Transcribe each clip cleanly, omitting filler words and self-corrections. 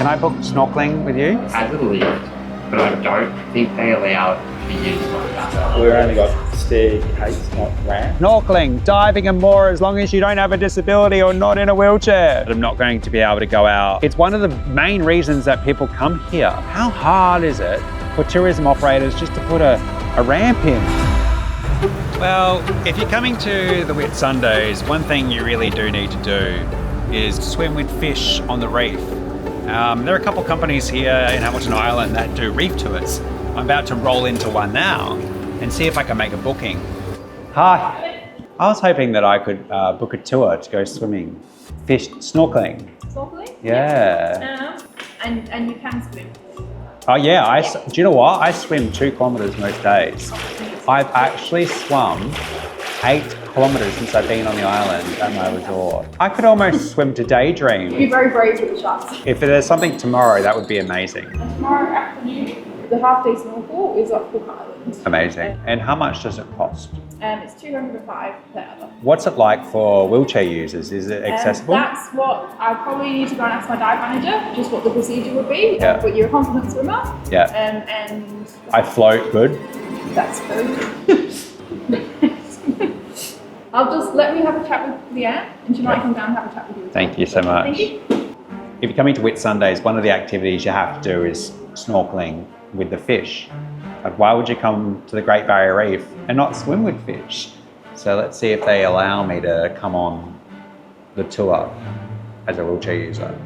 Can I book snorkeling with you? I believe, but I don't think they allow it to be used like that. We've only got staircase, not ramp. Snorkeling, diving and more, as long as you don't have a disability or not in a wheelchair. I'm not going to be able to go out. It's one of the main reasons that people come here. How hard is it for tourism operators just to put a ramp in? Well, if you're coming to the Whitsundays, one thing you really do need to do is swim with fish on the reef. There are a couple companies here in Hamilton Island that do reef tours. I'm about to roll into one now and see if I can make a booking. Hi. I was hoping that I could book a tour to go swimming, snorkeling. Snorkeling? Yeah. And you can swim. Oh yeah, do you know what? I swim 2 kilometres most days. I've actually swum 8 kilometres since I've been on the island at my resort. I could almost swim to Daydream. You'd be very brave with the sharks. If there's something tomorrow, that would be amazing. And tomorrow afternoon, the half-day snorkel is off Cook Island. Amazing. And how much does it cost? It's $205 per hour. What's it like for wheelchair users? Is it accessible? That's what I probably need to go and ask my dive manager, just what the procedure would be. Yeah. But you're a confident swimmer. Yeah. And I float good. that's very good. Let me have a chat with Leanne, and she might come down and have a chat with you. Thank you so much. Thank you. If you're coming to Whitsundays, one of the activities you have to do is snorkeling with the fish. Like, why would you come to the Great Barrier Reef and not swim with fish? So let's see if they allow me to come on the tour as a wheelchair user.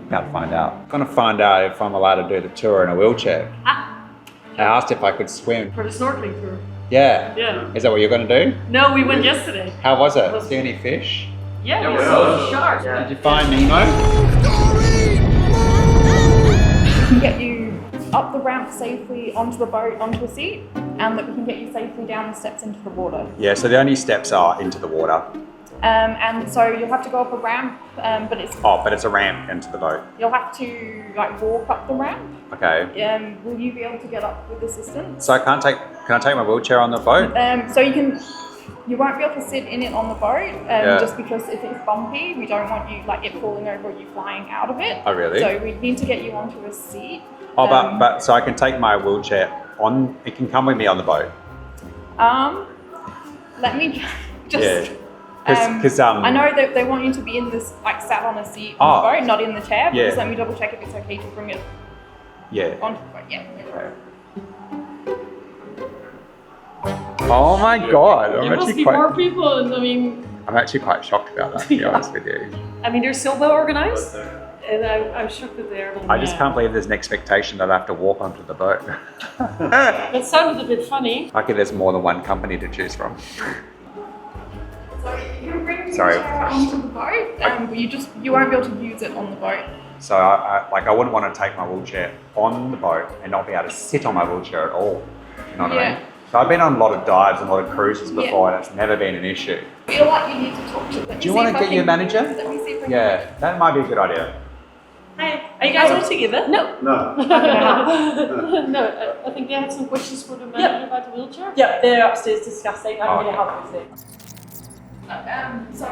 About to find out. I'm going to find out if I'm allowed to do the tour in a wheelchair. I asked if I could swim. For the snorkeling tour. Yeah. Yeah. Is that what you're going to do? No, we went yesterday. How was it? See any fish? Yeah, we saw sharks. Did you find Nemo? We can get you up the ramp safely onto the boat, onto a seat, and that we can get you safely down the steps into the water. Yeah, so the only steps are into the water. And so you'll have to go up a ramp, but But it's a ramp into the boat. you'll have to walk up the ramp. Okay. Will you be able to get up with assistance? So can I take my wheelchair on the boat? So you won't be able to sit in it on the boat, just because if it's bumpy, we don't want you it falling over or you flying out of it. Oh, really? So we need to get you onto a seat. Oh, but so I can take my wheelchair on. It can come with me on the boat. Let me just. Yeah. Because I know that they want you to be in this sat on a seat on the boat, not in the chair. But Yeah. just let me double check if it's okay to bring it onto the boat. Yeah. Okay. Oh my God! There must be more people, and I'm actually quite shocked about that, to be honest with you. they're so well organized, and I'm shocked that they're. I just can't believe there's an expectation that I have to walk onto the boat. That sounded a bit funny. Lucky there's more than one company to choose from. So you can bring the Sorry. chair onto the boat, but you won't be able to use it on the boat. So I wouldn't want to take my wheelchair on the boat and not be able to sit on my wheelchair at all. You know what I mean? So I've been on a lot of dives and a lot of cruises before, and it's never been an issue. I feel like you need to talk to them. Do you want to get your manager? Let me see if I can. Yeah, that might be a good idea. Hi, are you guys all together? No. No. No, I think they had some questions for the manager about the wheelchair. Yeah, they're upstairs discussing. I'm going to help with it. So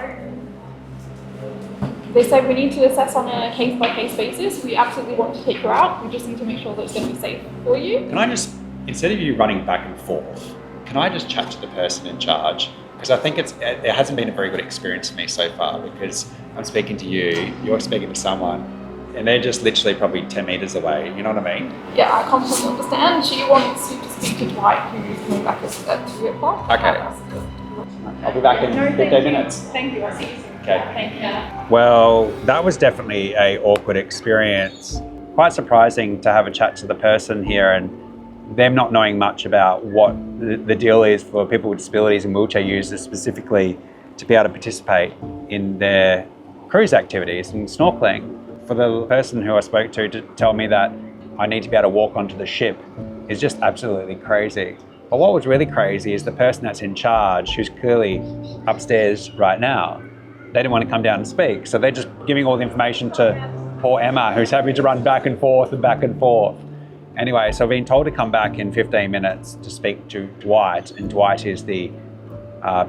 they say we need to assess on a case-by-case basis. We absolutely want to take you out. We just need to make sure that it's going to be safe for you. Can I just, instead of you running back and forth, can I just chat to the person in charge? Because I think it hasn't been a very good experience for me so far, because I'm speaking to you, you're speaking to someone, and they're just literally probably 10 metres away, you know what I mean? Yeah, I completely understand. She wants you to speak to Dwight, who's coming back at 2 o'clock. Okay. I'll be back in 15 minutes. Thank you. I'll see you soon. Okay. Thank you. Well, that was definitely an awkward experience. Quite surprising to have a chat to the person here and them not knowing much about what the deal is for people with disabilities and wheelchair users specifically to be able to participate in their cruise activities and snorkeling. For the person who I spoke to tell me that I need to be able to walk onto the ship is just absolutely crazy. But what was really crazy is the person that's in charge, who's clearly upstairs right now, they didn't want to come down and speak. So they're just giving all the information to poor Emma, who's having to run back and forth and back and forth. Anyway, so I've been told to come back in 15 minutes to speak to Dwight, and Dwight is the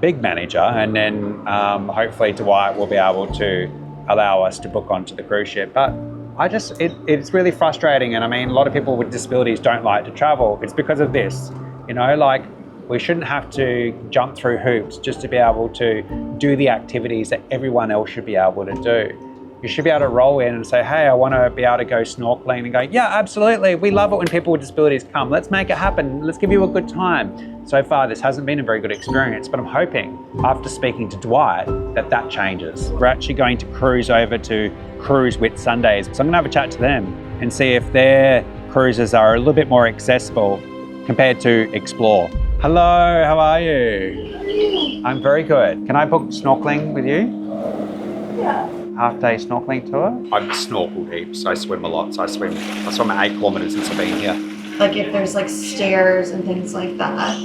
big manager, and then hopefully Dwight will be able to allow us to book onto the cruise ship. But it's really frustrating. And I mean, a lot of people with disabilities don't like to travel. It's because of this, you know, like we shouldn't have to jump through hoops just to be able to do the activities that everyone else should be able to do. You should be able to roll in and say, hey, I want to be able to go snorkeling, and go, yeah, absolutely. We love it when people with disabilities come. Let's make it happen. Let's give you a good time. So far, this hasn't been a very good experience, but I'm hoping after speaking to Dwight that changes. We're actually going to cruise over to Cruise Whitsundays. So I'm going to have a chat to them and see if their cruises are a little bit more accessible compared to Explore. Hello, how are you? I'm very good. Can I book snorkeling with you? Yeah. Half-day snorkeling tour? I've snorkeled heaps. I swim a lot. So I swim 8 kilometres since I've been here. Like if there's like stairs and things like that.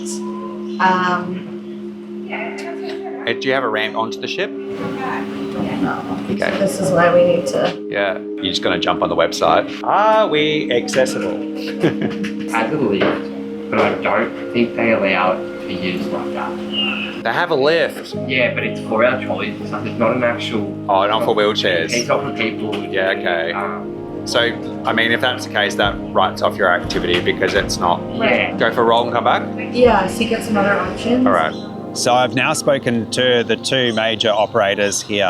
Do you have a ramp onto the ship? No. Okay. So this is why we need to. Yeah. You're just going to jump on the website. Are we accessible? Has a lift, but I don't think they allow it to use like that. They have a lift. Yeah, but it's for our trolleys and stuff. It's not an actual. Oh, not for wheelchairs. It's not for people. Yeah, okay. So, I mean, if that's the case, that writes off your activity because it's not. Yeah. Go for a roll and come back? Yeah, so you get some other options. All right. So I've now spoken to the 2 major operators here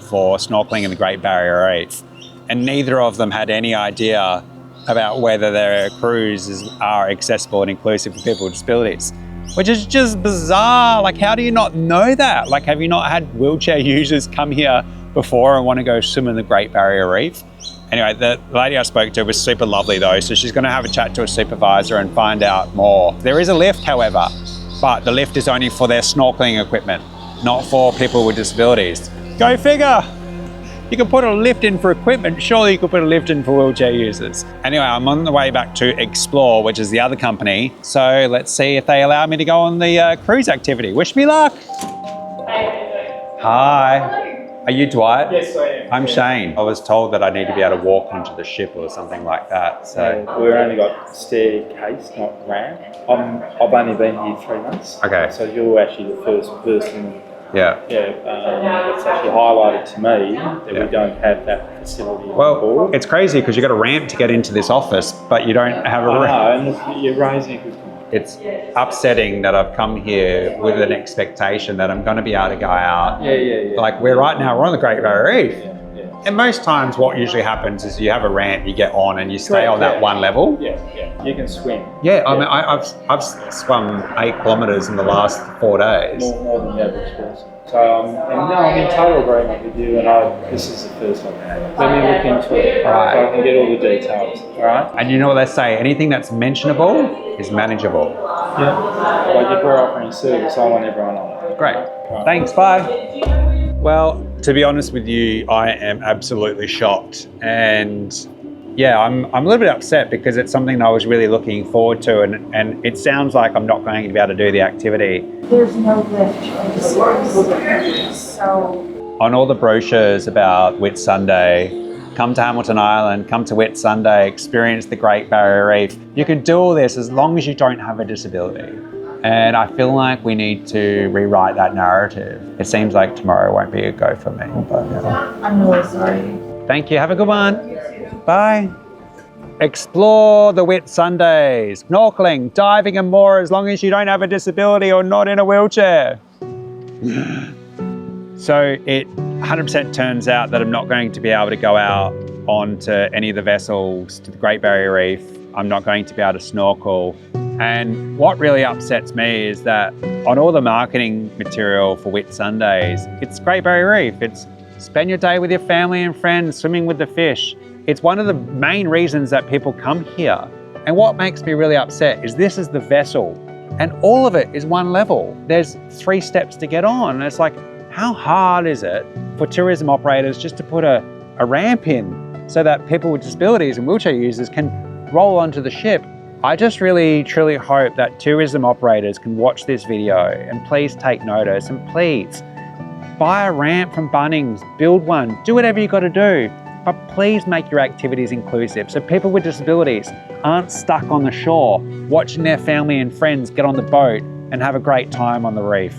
for snorkeling in the Great Barrier Reef, and neither of them had any idea about whether their cruises are accessible and inclusive for people with disabilities, which is just bizarre. Like, how do you not know that? Like, have you not had wheelchair users come here before and want to go swim in the Great Barrier Reef? Anyway, the lady I spoke to was super lovely though, so she's going to have a chat to a supervisor and find out more. There is a lift, however, but the lift is only for their snorkeling equipment, not for people with disabilities. Go figure! You can put a lift in for equipment, surely you could put a lift in for wheelchair users. Anyway, I'm on the way back to Explore, which is the other company, so let's see if they allow me to go on the cruise activity. Wish me luck! Hi. Are you Dwight? Yes, I am. I'm Shane. I was told that I need to be able to walk onto the ship or something like that. So We've only got staircase, not ramp. I've only been here 3 months. Okay. So you're actually the first person. yeah. It's actually highlighted to me that Yeah. we don't have that facility on Well, board. it's crazy because you've got a ramp to get into this office, but you don't have a I ramp. know, and you're raising a good point. It's upsetting that I've come here with an expectation that I'm going to be able to go out. Yeah. Like we're on the Great Barrier Reef. Yeah. And most times what usually happens is you have a ramp, you get on and you stay on that one level. Yeah. You can swim. Yeah, I mean, I've swum 8 kilometres in the last 4 days. More than the average person. So, and no, I'm in total agreement with you, and this is the first one. Let me look into it, so I can get all the details, all right? And you know what they say, anything that's mentionable is manageable. Yeah. Like if we're offering a service, I want everyone on it. Great. Thanks, bye. Well, to be honest with you, I am absolutely shocked. And yeah, I'm a little bit upset because it's something that I was really looking forward to, and it sounds like I'm not going to be able to do the activity. There's no lift for disabilities. So On all the brochures about Whitsunday, come to Hamilton Island, come to Whitsunday, experience the Great Barrier Reef. You can do all this as long as you don't have a disability. And I feel like we need to rewrite that narrative. It seems like tomorrow won't be a go for me. But, yeah. I'm really sorry. Thank you. Have a good one. Bye. Explore the Whitsundays. Snorkeling, diving and more as long as you don't have a disability or not in a wheelchair. So it 100% turns out that I'm not going to be able to go out onto any of the vessels to the Great Barrier Reef. I'm not going to be able to snorkel. And what really upsets me is that on all the marketing material for Whitsundays, it's Great Barrier Reef. It's spend your day with your family and friends, swimming with the fish. It's one of the main reasons that people come here. And what makes me really upset is this is the vessel and all of it is one level. There's 3 steps to get on. And it's like, how hard is it for tourism operators just to put a ramp in so that people with disabilities and wheelchair users can roll onto the ship? I just really, truly hope that tourism operators can watch this video and please take notice and please buy a ramp from Bunnings, build one, do whatever you got to do, but please make your activities inclusive so people with disabilities aren't stuck on the shore watching their family and friends get on the boat and have a great time on the reef.